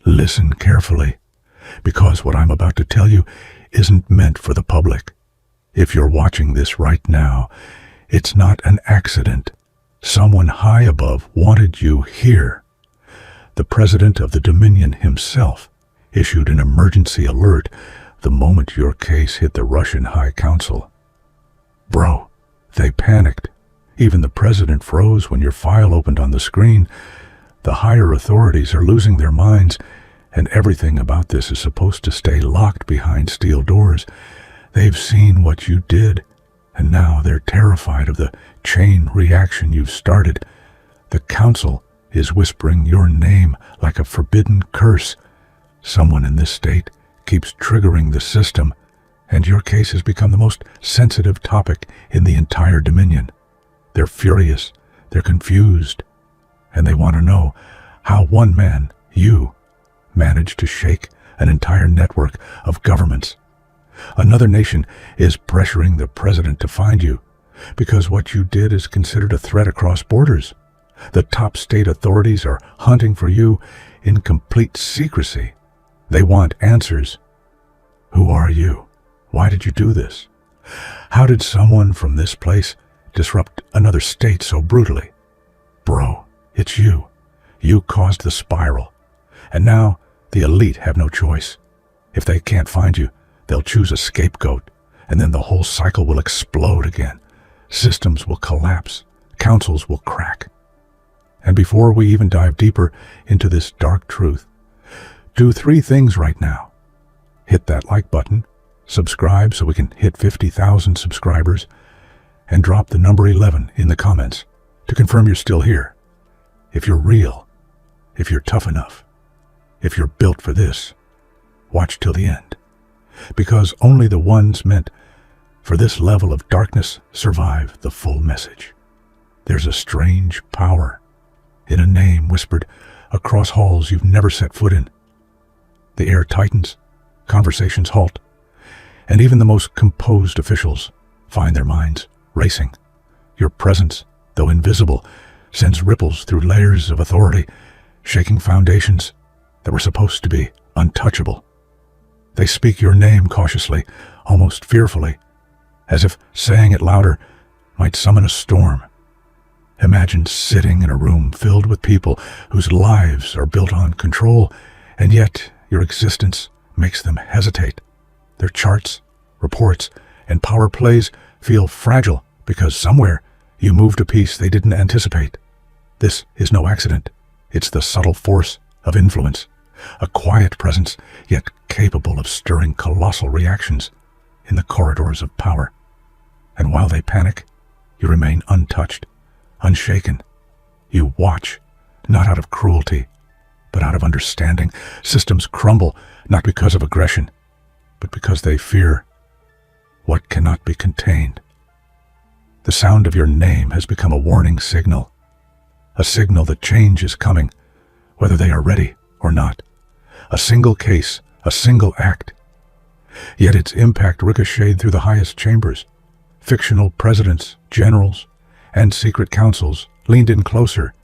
Listen carefully, because what I'm about to tell you isn't meant for the public. If you're watching this right now, it's not an accident. Someone high above wanted you here. The president of the Dominion himself issued an emergency alert the moment your case hit the Russian High Council. Bro, they panicked. Even the president froze when your file opened on the screen. The higher authorities are losing their minds, and everything about this is supposed to stay locked behind steel doors. They've seen what you did, and now they're terrified of the chain reaction you've started. The council is whispering your name like a forbidden curse. Someone in this state keeps triggering the system, and your case has become the most sensitive topic in the entire Dominion. They're furious, they're confused, and they want to know how one man, you, managed to shake an entire network of governments. Another nation is pressuring the president to find you, because what you did is considered a threat across borders. The top state authorities are hunting for you in complete secrecy. They want answers. Who are you? Why did you do this? How did someone from this place disrupt another state so brutally? Bro, it's you. You caused the spiral. And now the elite have no choice. If they can't find you, they'll choose a scapegoat, and then the whole cycle will explode again. Systems will collapse. Councils will crack. And before we even dive deeper into this dark truth, do 3 things right now. Hit that like button, subscribe so we can hit 50,000 subscribers, and drop the number 11 in the comments to confirm you're still here. If you're real, if you're tough enough, if you're built for this, watch till the end. Because only the ones meant for this level of darkness survive the full message. There's a strange power in a name whispered across halls you've never set foot in. The air tightens, conversations halt, and even the most composed officials find their minds racing. Your presence, though invisible, sends ripples through layers of authority, shaking foundations that were supposed to be untouchable. They speak your name cautiously, almost fearfully, as if saying it louder might summon a storm. Imagine sitting in a room filled with people whose lives are built on control, and yet your existence makes them hesitate. Their charts, reports, and power plays feel fragile because somewhere you moved a piece they didn't anticipate. This is no accident. It's the subtle force of influence. A quiet presence, yet capable of stirring colossal reactions in the corridors of power. And while they panic, you remain untouched, unshaken. You watch, not out of cruelty, but out of understanding. Systems crumble, not because of aggression, but because they fear what cannot be contained. The sound of your name has become a warning signal, a signal that change is coming, whether they are ready or not. A single case, a single act. Yet its impact ricocheted through the highest chambers. Fictional presidents, generals, and secret councils leaned in closer,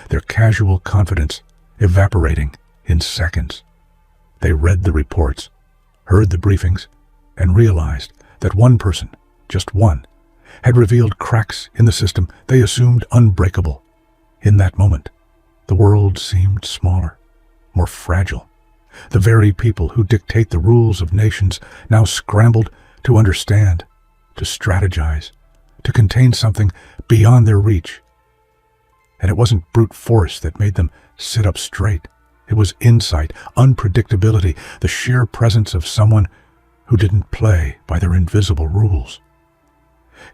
their casual confidence evaporating in seconds. They read the reports, heard the briefings, and realized that one person, just one, had revealed cracks in the system they assumed unbreakable. In that moment, the world seemed smaller, more fragile. The very people who dictate the rules of nations now scrambled to understand, to strategize, to contain something beyond their reach. And it wasn't brute force that made them sit up straight. It was insight, unpredictability, the sheer presence of someone who didn't play by their invisible rules.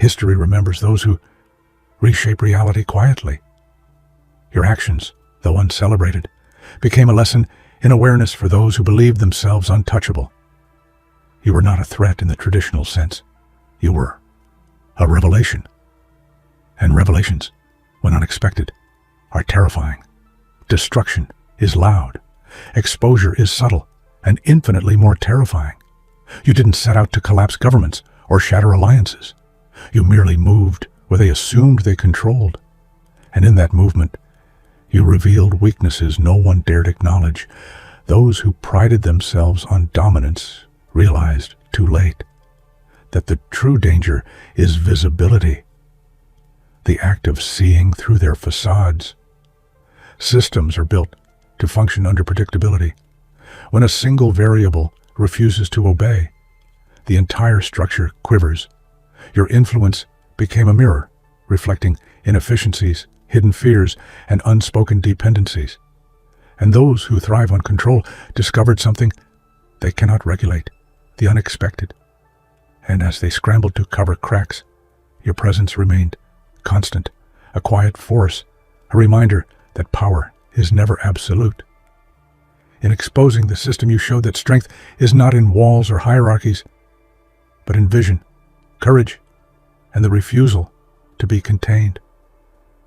History remembers those who reshape reality quietly. Your actions, though uncelebrated, became a lesson in awareness for those who believed themselves untouchable. You were not a threat in the traditional sense. You were a revelation. And revelations, when unexpected, are terrifying. Destruction is loud. Exposure is subtle and infinitely more terrifying. You didn't set out to collapse governments or shatter alliances. You merely moved where they assumed they controlled. And in that movement, you revealed weaknesses no one dared acknowledge. Those who prided themselves on dominance realized too late that the true danger is visibility, the act of seeing through their facades. Systems are built to function under predictability. When a single variable refuses to obey, the entire structure quivers. Your influence became a mirror, reflecting inefficiencies, hidden fears, and unspoken dependencies. And those who thrive on control discovered something they cannot regulate, the unexpected. And as they scrambled to cover cracks, your presence remained constant, a quiet force, a reminder that power is never absolute. In exposing the system, you showed that strength is not in walls or hierarchies, but in vision, courage, and the refusal to be contained.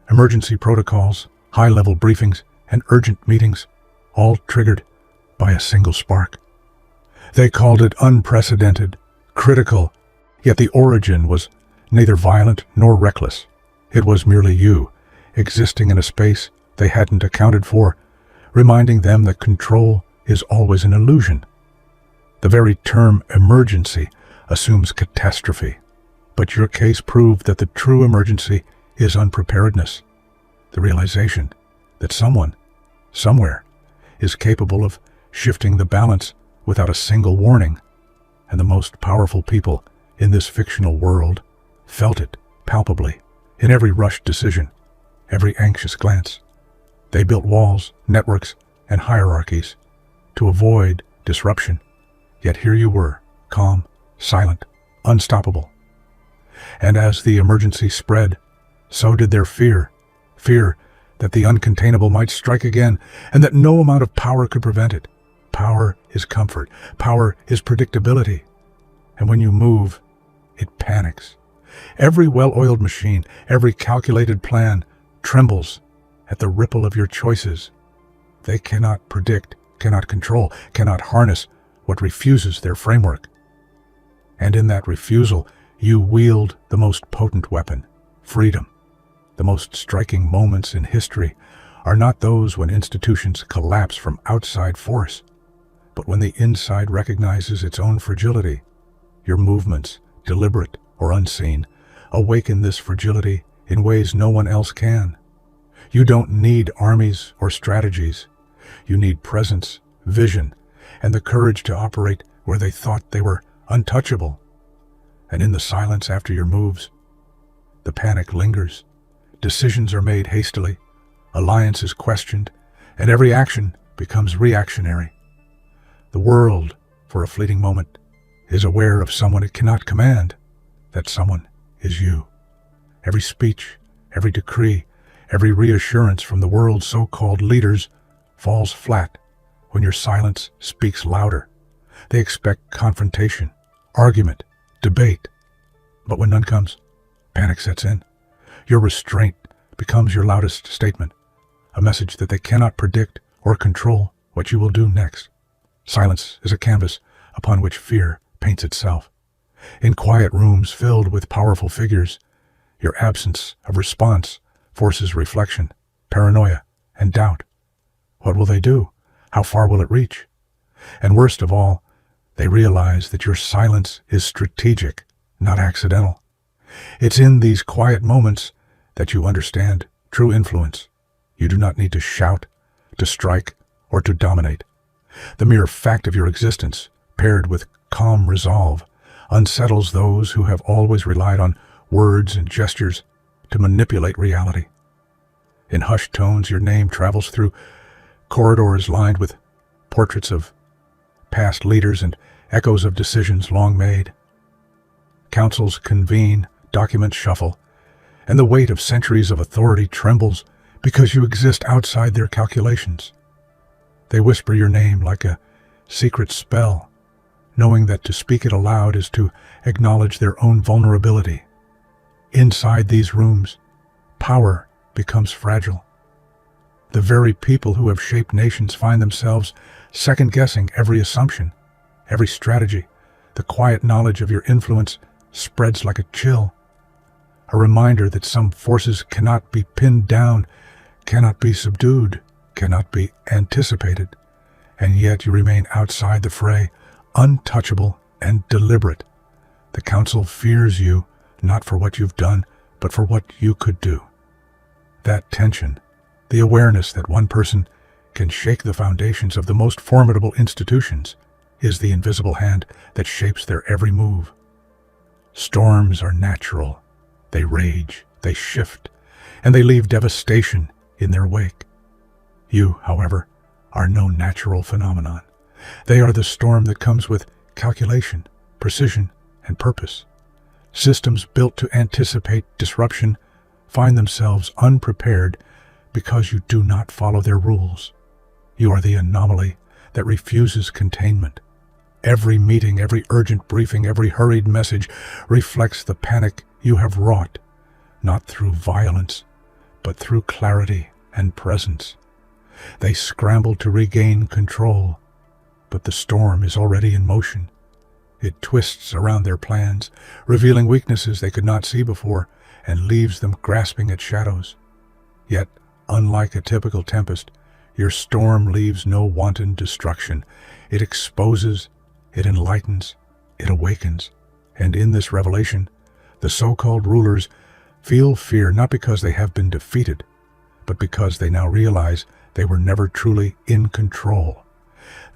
Emergency protocols, high-level briefings, and urgent meetings, all triggered by a single spark. They called it unprecedented, critical, yet the origin was neither violent nor reckless. It was merely you, existing in a space they hadn't accounted for, reminding them that control is always an illusion. The very term emergency assumes catastrophe, but your case proved that the true emergency is unpreparedness, the realization that someone, somewhere, is capable of shifting the balance without a single warning, and the most powerful people in this fictional world felt it palpably in every rushed decision, every anxious glance. They built walls, networks, and hierarchies to avoid disruption, yet here you were, calm, silent, unstoppable. And as the emergency spread, so did their fear that the uncontainable might strike again, and that no amount of power could prevent it. Power is comfort. Power is predictability. And when you move, it panics. Every well-oiled machine, every calculated plan trembles at the ripple of your choices. They cannot predict, cannot control, cannot harness what refuses their framework. And in that refusal, you wield the most potent weapon, freedom. The most striking moments in history are not those when institutions collapse from outside force, but when the inside recognizes its own fragility. Your movements, deliberate or unseen, awaken this fragility in ways no one else can. You don't need armies or strategies. You need presence, vision, and the courage to operate where they thought they were untouchable. And in the silence after your moves, the panic lingers. Decisions are made hastily, alliance is questioned, and every action becomes reactionary. The world, for a fleeting moment, is aware of someone it cannot command. That someone is you. Every speech, every decree, every reassurance from the world's so-called leaders falls flat when your silence speaks louder. They expect confrontation, argument, debate. But when none comes, panic sets in. Your restraint becomes your loudest statement, a message that they cannot predict or control what you will do next. Silence is a canvas upon which fear paints itself. In quiet rooms filled with powerful figures, your absence of response forces reflection, paranoia, and doubt. What will they do? How far will it reach? And worst of all, they realize that your silence is strategic, not accidental. It's in these quiet moments that you understand true influence. You do not need to shout, to strike, or to dominate. The mere fact of your existence, paired with calm resolve, unsettles those who have always relied on words and gestures to manipulate reality. In hushed tones, your name travels through corridors lined with portraits of past leaders and echoes of decisions long made. Councils convene, documents shuffle, and the weight of centuries of authority trembles because you exist outside their calculations. They whisper your name like a secret spell, knowing that to speak it aloud is to acknowledge their own vulnerability. Inside these rooms, power becomes fragile. The very people who have shaped nations find themselves second-guessing every assumption, every strategy. The quiet knowledge of your influence spreads like a chill, a reminder that some forces cannot be pinned down, cannot be subdued, cannot be anticipated, and yet you remain outside the fray, untouchable and deliberate. The council fears you, not for what you've done, but for what you could do. That tension, the awareness that one person can shake the foundations of the most formidable institutions, is the invisible hand that shapes their every move. Storms are natural. They rage, they shift, and they leave devastation in their wake. You, however, are no natural phenomenon. They are the storm that comes with calculation, precision, and purpose. Systems built to anticipate disruption find themselves unprepared because you do not follow their rules. You are the anomaly that refuses containment. Every meeting, every urgent briefing, every hurried message reflects the panic you have wrought, not through violence, but through clarity and presence. They scramble to regain control, but the storm is already in motion. It twists around their plans, revealing weaknesses they could not see before, and leaves them grasping at shadows. Yet, unlike a typical tempest, your storm leaves no wanton destruction. It exposes, it enlightens, it awakens. And in this revelation, the so-called rulers feel fear not because they have been defeated, but because they now realize they were never truly in control.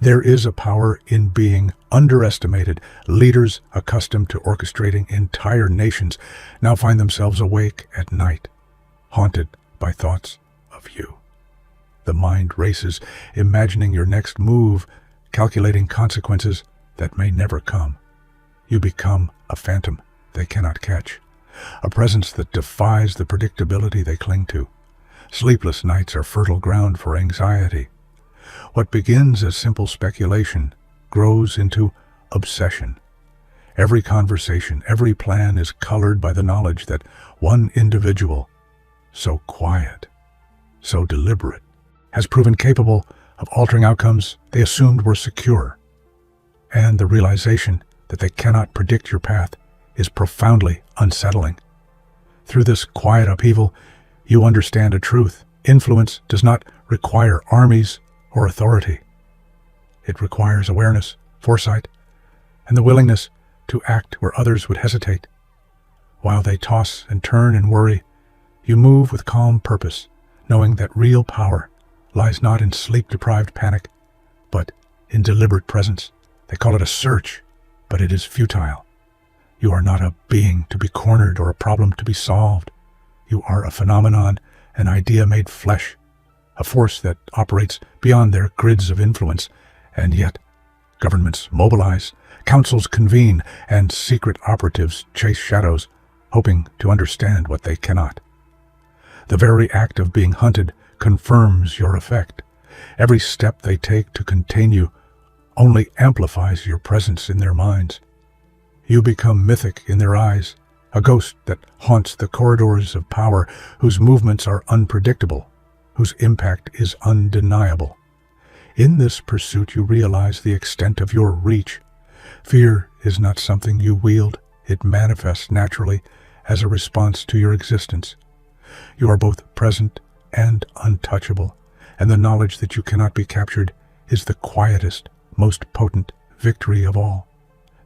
There is a power in being underestimated. Leaders accustomed to orchestrating entire nations now find themselves awake at night, haunted by thoughts of you. The mind races, imagining your next move, calculating consequences that may never come. You become a phantom they cannot catch, a presence that defies the predictability they cling to. Sleepless nights are fertile ground for anxiety. What begins as simple speculation grows into obsession. Every conversation, every plan is colored by the knowledge that one individual, so quiet, so deliberate, has proven capable of altering outcomes they assumed were secure. And the realization that they cannot predict your path is profoundly unsettling. Through this quiet upheaval, you understand a truth. Influence does not require armies or authority. It requires awareness, foresight, and the willingness to act where others would hesitate. While they toss and turn and worry, you move with calm purpose, knowing that real power lies not in sleep-deprived panic, but in deliberate presence. They call it a search, but it is futile. You are not a being to be cornered or a problem to be solved. You are a phenomenon, an idea made flesh, a force that operates beyond their grids of influence. And yet, governments mobilize, councils convene, and secret operatives chase shadows, hoping to understand what they cannot. The very act of being hunted confirms your effect. Every step they take to contain you only amplifies your presence in their minds. You become mythic in their eyes, a ghost that haunts the corridors of power, whose movements are unpredictable, whose impact is undeniable. In this pursuit you realize the extent of your reach. Fear is not something you wield. It manifests naturally as a response to your existence. You are both present and untouchable, and the knowledge that you cannot be captured is the quietest, most potent victory of all.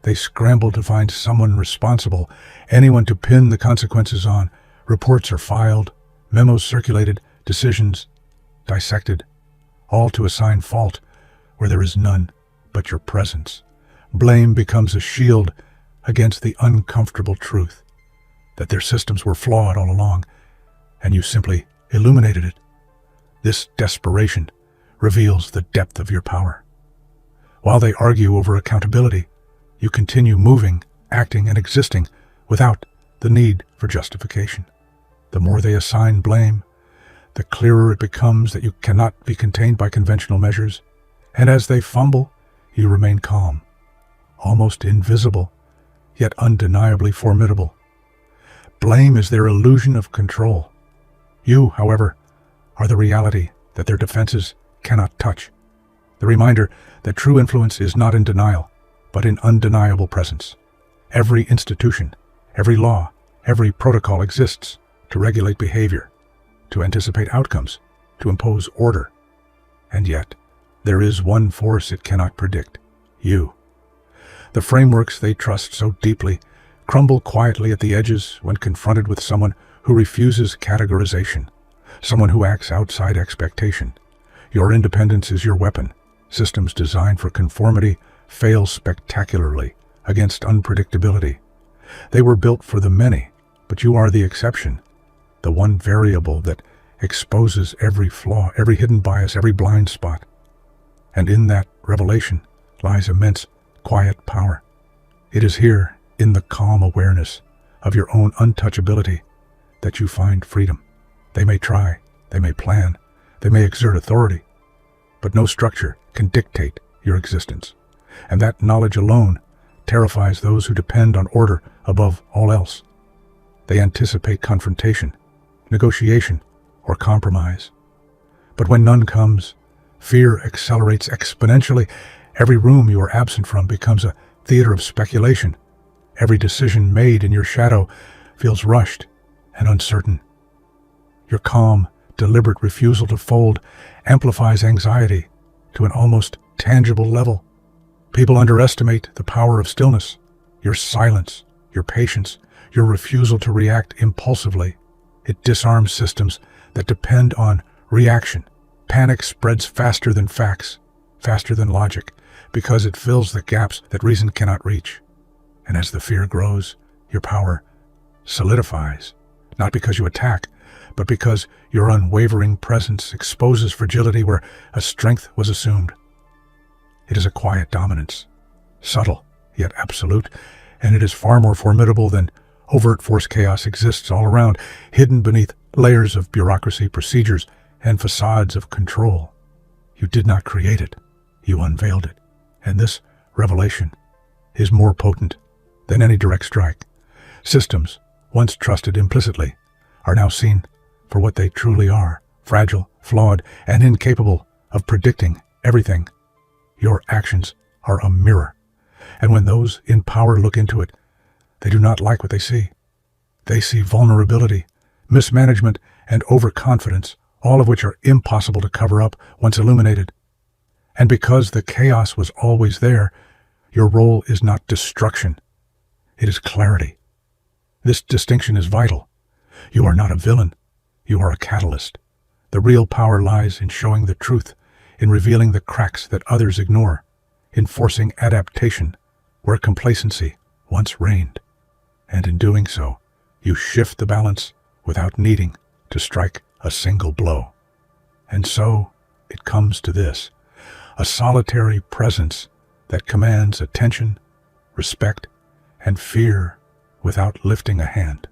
They scramble to find someone responsible, anyone to pin the consequences on. Reports are filed, memos circulated, decisions dissected, all to assign fault where there is none but your presence. Blame becomes a shield against the uncomfortable truth that their systems were flawed all along, and you simply illuminated it. This desperation reveals the depth of your power. While they argue over accountability, you continue moving, acting, and existing without the need for justification. The more they assign blame, the clearer it becomes that you cannot be contained by conventional measures. And as they fumble, you remain calm, almost invisible, yet undeniably formidable. Blame is their illusion of control. You, however, are the reality that their defenses cannot touch. The reminder that true influence is not in denial, but in undeniable presence. Every institution, every law, every protocol exists to regulate behavior, to anticipate outcomes, to impose order. And yet, There is one force it cannot predict: you. The frameworks they trust so deeply crumble quietly at the edges when confronted with someone who refuses categorization, someone who acts outside expectation. Your independence is your weapon. Systems designed for conformity fail spectacularly against unpredictability. They were built for the many, but you are the exception, the one variable that exposes every flaw, every hidden bias, every blind spot. And in that revelation lies immense, quiet power. It is here, in the calm awareness of your own untouchability, that you find freedom. They may try, they may plan, they may exert authority, but no structure can dictate your existence. And that knowledge alone terrifies those who depend on order above all else. They anticipate confrontation, negotiation, or compromise. But when none comes, fear accelerates exponentially. Every room you are absent from becomes a theater of speculation. Every decision made in your shadow feels rushed and uncertain. Your calm, deliberate refusal to fold amplifies anxiety to an almost tangible level. People underestimate the power of stillness, your silence, your patience, your refusal to react impulsively. It disarms systems that depend on reaction. Panic spreads faster than facts, faster than logic, because it fills the gaps that reason cannot reach. And as the fear grows, your power solidifies, not because you attack, but because your unwavering presence exposes fragility where a strength was assumed. It is a quiet dominance, subtle yet absolute, and it is far more formidable than overt force. Chaos exists all around, hidden beneath layers of bureaucracy, procedures, and facades of control. You did not create it, you unveiled it. And this revelation is more potent than any direct strike. Systems, once trusted implicitly, are now seen for what they truly are: fragile, flawed, and incapable of predicting everything. Your actions are a mirror, and when those in power look into it, they do not like what they see. They see vulnerability, mismanagement, and overconfidence, all of which are impossible to cover up once illuminated. And because the chaos was always there, your role is not destruction. It is clarity. This distinction is vital. You are not a villain. You are a catalyst. The real power lies in showing the truth, in revealing the cracks that others ignore, in forcing adaptation where complacency once reigned. And in doing so, you shift the balance without needing to strike a single blow. And so it comes to this: a solitary presence that commands attention, respect, and fear without lifting a hand.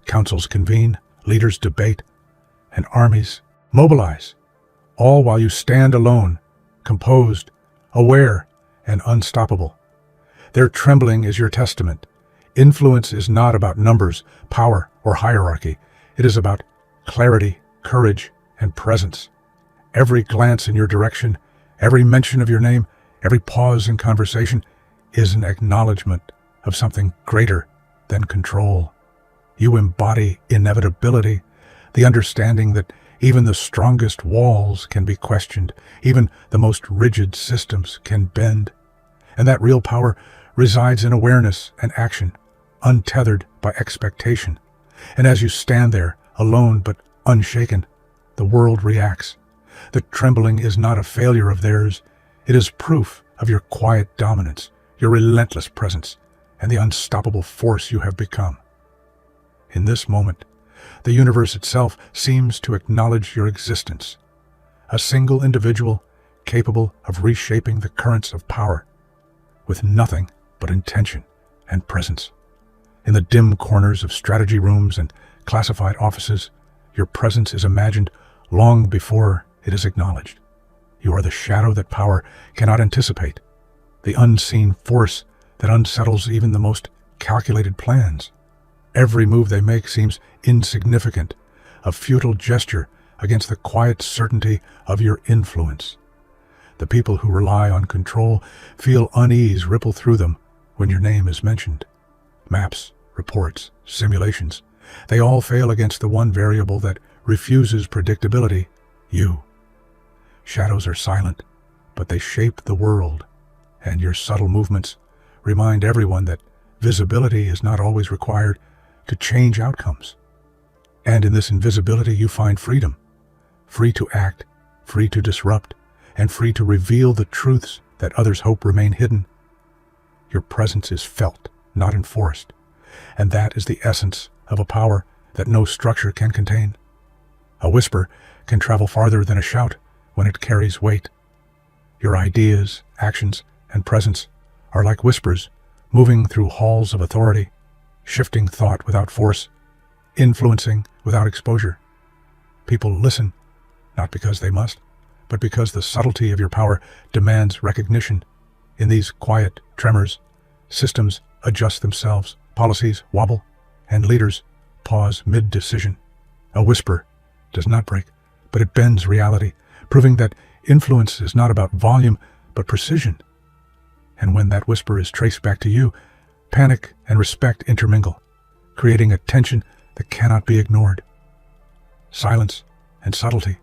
Councils convene, leaders debate, and armies mobilize, all while you stand alone, composed, aware, and unstoppable. Their trembling is your testament. Influence is not about numbers, power, or hierarchy. It is about clarity, courage, and presence. Every glance in your direction, every mention of your name, every pause in conversation is an acknowledgement of something greater than control. You embody inevitability, the understanding that even the strongest walls can be questioned, even the most rigid systems can bend, and that real power resides in awareness and action, untethered by expectation. And as you stand there, alone but unshaken, the world reacts. The trembling is not a failure of theirs. It is proof of your quiet dominance, your relentless presence, and the unstoppable force you have become. In this moment, the universe itself seems to acknowledge your existence. A single individual capable of reshaping the currents of power, with nothing but intention and presence. In the dim corners of strategy rooms and classified offices, your presence is imagined long before it is acknowledged. You are the shadow that power cannot anticipate, the unseen force that unsettles even the most calculated plans. Every move they make seems insignificant, a futile gesture against the quiet certainty of your influence. The people who rely on control feel unease ripple through them when your name is mentioned. Maps, reports, simulations, they all fail against the one variable that refuses predictability: you. Shadows are silent, but they shape the world, and your subtle movements remind everyone that visibility is not always required to change outcomes. And in this invisibility you find freedom, free to act, free to disrupt, and free to reveal the truths that others hope remain hidden. Your presence is felt, not enforced, and that is the essence of a power that no structure can contain. A whisper can travel farther than a shout when it carries weight. Your ideas, actions, and presence are like whispers moving through halls of authority, shifting thought without force, influencing without exposure. People listen, not because they must, but because the subtlety of your power demands recognition. In these quiet tremors, systems adjust themselves, policies wobble, and leaders pause mid-decision. A whisper does not break, but it bends reality, proving that influence is not about volume, but precision. And when that whisper is traced back to you, panic and respect intermingle, creating a tension that cannot be ignored. Silence and subtlety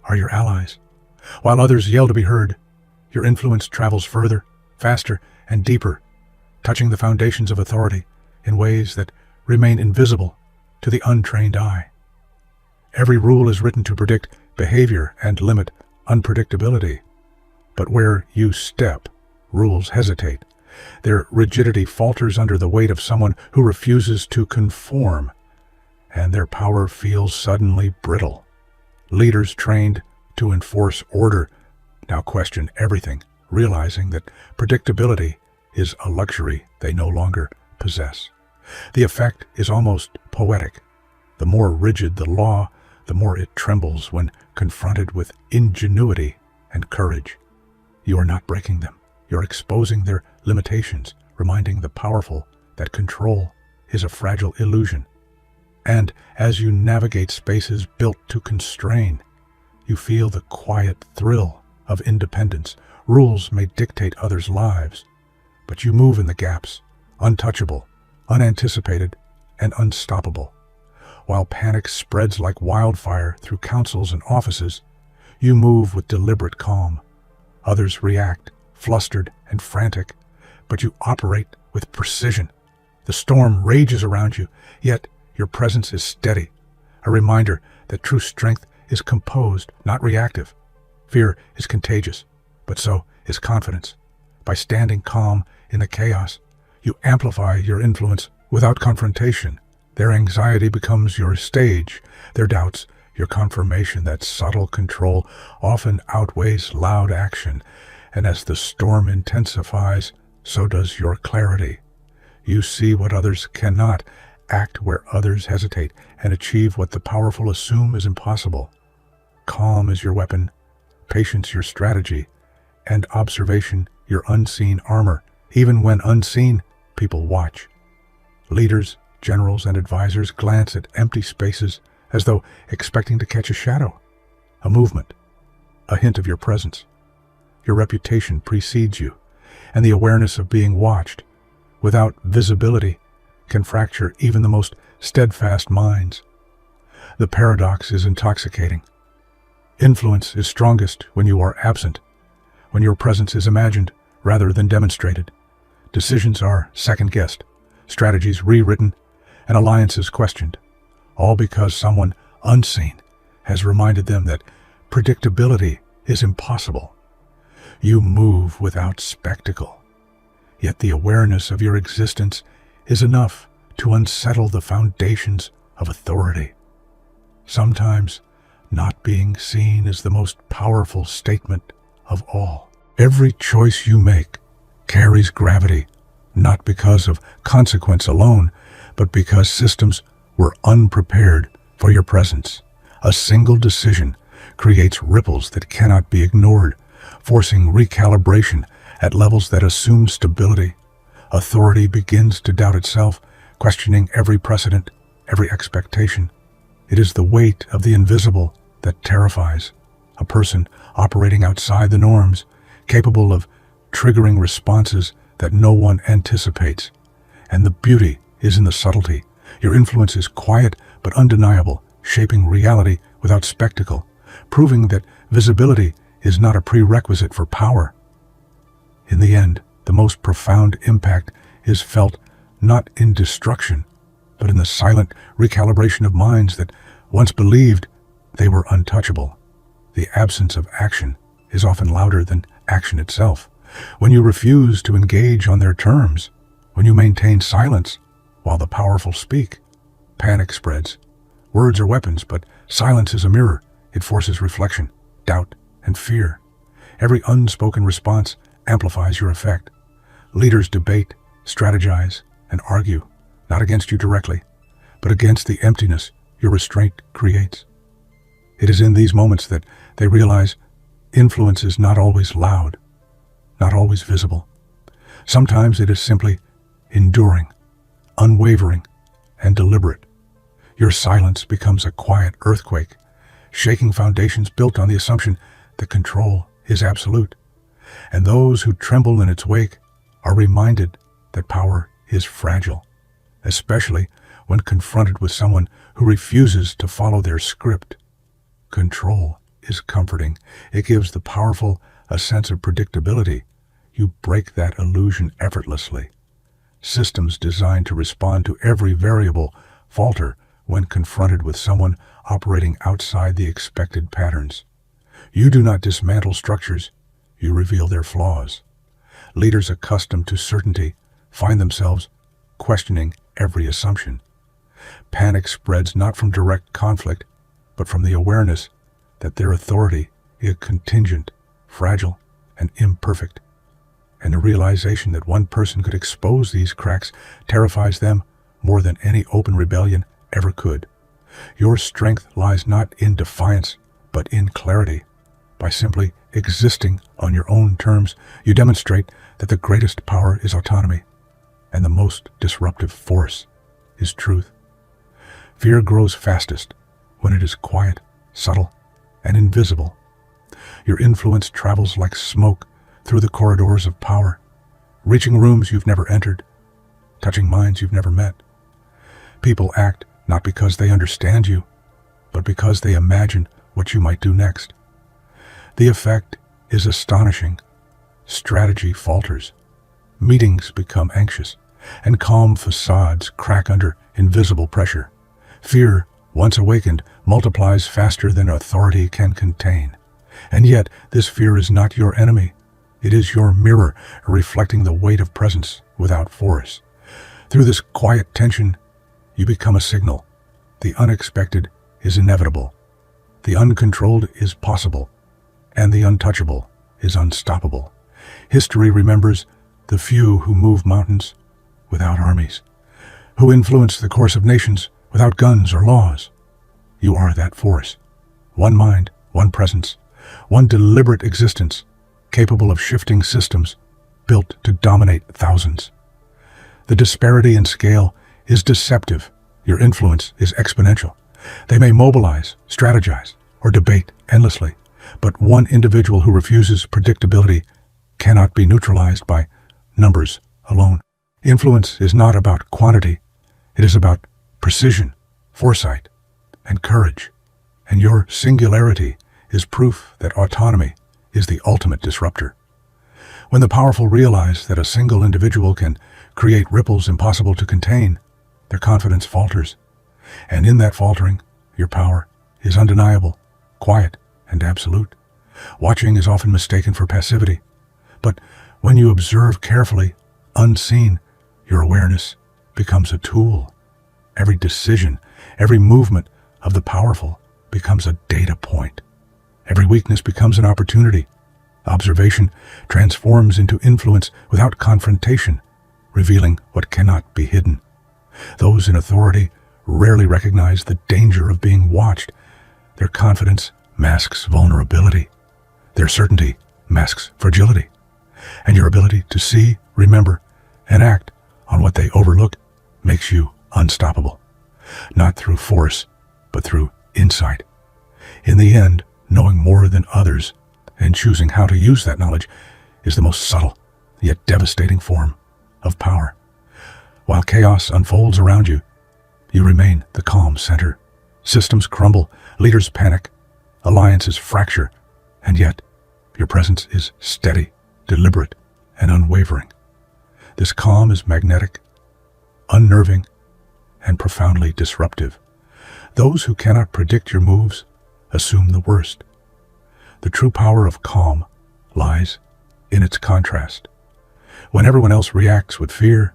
are your allies. While others yell to be heard, your influence travels further, faster, and deeper, touching the foundations of authority in ways that remain invisible to the untrained eye. Every rule is written to predict behavior and limit unpredictability. But where you step, rules hesitate. Their rigidity falters under the weight of someone who refuses to conform, and their power feels suddenly brittle. Leaders trained to enforce order now question everything, realizing that predictability is a luxury they no longer possess. The effect is almost poetic. The more rigid the law, the more it trembles when confronted with ingenuity and courage. You are not breaking them. You're exposing their limitations, reminding the powerful that control is a fragile illusion. And as you navigate spaces built to constrain, you feel the quiet thrill of independence. Rules may dictate others' lives, but you move in the gaps, untouchable, unanticipated, and unstoppable. While panic spreads like wildfire through councils and offices, you move with deliberate calm. Others react, flustered and frantic, but you operate with precision. The storm rages around you, yet your presence is steady, a reminder that true strength is composed, not reactive. Fear is contagious, but so is confidence. By standing calm in the chaos, you amplify your influence without confrontation. Their anxiety becomes your stage, their doubts your confirmation that subtle control often outweighs loud action, and as the storm intensifies, so does your clarity. You see what others cannot, act where others hesitate, and achieve what the powerful assume is impossible. Calm is your weapon, patience your strategy, and observation your unseen armor. Even when unseen, people watch. Leaders, generals, and advisors glance at empty spaces as though expecting to catch a shadow, a movement, a hint of your presence. Your reputation precedes you, and the awareness of being watched, without visibility, can fracture even the most steadfast minds. The paradox is intoxicating. Influence is strongest when you are absent, when your presence is imagined rather than demonstrated. Decisions are second-guessed, strategies rewritten, and alliances questioned, all because someone unseen has reminded them that predictability is impossible. You move without spectacle, yet the awareness of your existence is enough to unsettle the foundations of authority. Sometimes, not being seen is the most powerful statement of all. Every choice you make carries gravity, not because of consequence alone, but because systems were unprepared for your presence. A single decision creates ripples that cannot be ignored, forcing recalibration at levels that assume stability. Authority begins to doubt itself, questioning every precedent, every expectation. It is the weight of the invisible that terrifies. A person operating outside the norms, capable of triggering responses that no one anticipates. And the beauty is in the subtlety. Your influence is quiet but undeniable, shaping reality without spectacle, proving that visibility is not a prerequisite for power. In the end, the most profound impact is felt not in destruction, but in the silent recalibration of minds that once believed they were untouchable. The absence of action is often louder than action itself. When you refuse to engage on their terms, when you maintain silence while the powerful speak, panic spreads. Words are weapons, but silence is a mirror. It forces reflection, doubt, and fear. Every unspoken response amplifies your effect. Leaders debate, strategize, and argue, not against you directly, but against the emptiness your restraint creates. It is in these moments that they realize influence is not always loud, not always visible. Sometimes it is simply enduring, unwavering, and deliberate. Your silence becomes a quiet earthquake, shaking foundations built on the assumption that control is absolute. And those who tremble in its wake are reminded that power is fragile, especially when confronted with someone who refuses to follow their script. Control is comforting. It gives the powerful a sense of predictability. You break that illusion effortlessly. Systems designed to respond to every variable falter when confronted with someone operating outside the expected patterns. You do not dismantle structures, you reveal their flaws. Leaders accustomed to certainty find themselves questioning every assumption. Panic spreads not from direct conflict, but from the awareness that their authority is contingent, fragile, and imperfect. And the realization that one person could expose these cracks terrifies them more than any open rebellion ever could. Your strength lies not in defiance, but in clarity. By simply existing on your own terms, you demonstrate that the greatest power is autonomy, and the most disruptive force is truth. Fear grows fastest when it is quiet, subtle, and invisible. Your influence travels like smoke through the corridors of power, reaching rooms you've never entered, touching minds you've never met. People act not because they understand you, but because they imagine what you might do next. The effect is astonishing. Strategy falters. Meetings become anxious, and calm facades crack under invisible pressure. Fear, once awakened, multiplies faster than authority can contain. And yet, this fear is not your enemy. It is your mirror, reflecting the weight of presence without force. Through this quiet tension, you become a signal. The unexpected is inevitable. The uncontrolled is possible, and the untouchable is unstoppable. History remembers the few who move mountains without armies, who influence the course of nations without guns or laws. You are that force. One mind, one presence, one deliberate existence, capable of shifting systems built to dominate thousands. The disparity in scale is deceptive. Your influence is exponential. They may mobilize, strategize, or debate endlessly, but one individual who refuses predictability cannot be neutralized by numbers alone. Influence is not about quantity. It is about precision, foresight, and courage. And your singularity is proof that autonomy is the ultimate disruptor. When the powerful realize that a single individual can create ripples impossible to contain, their confidence falters. And in that faltering, your power is undeniable, quiet, and absolute. Watching is often mistaken for passivity. But when you observe carefully, unseen, your awareness becomes a tool. Every decision, every movement of the powerful becomes a data point. Every weakness becomes an opportunity. Observation transforms into influence without confrontation, revealing what cannot be hidden. Those in authority rarely recognize the danger of being watched. Their confidence masks vulnerability. Their certainty masks fragility. And your ability to see, remember, and act on what they overlook makes you unstoppable. Not through force, but through insight. In the end, knowing more than others and choosing how to use that knowledge is the most subtle, yet devastating form of power. While chaos unfolds around you, you remain the calm center. Systems crumble, leaders panic, alliances fracture, and yet Your presence is steady, deliberate, and unwavering. This calm is magnetic, unnerving, and profoundly disruptive. Those who cannot predict your moves assume the worst. The true power of calm lies in its contrast. When everyone else reacts with fear,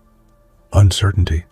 uncertainty,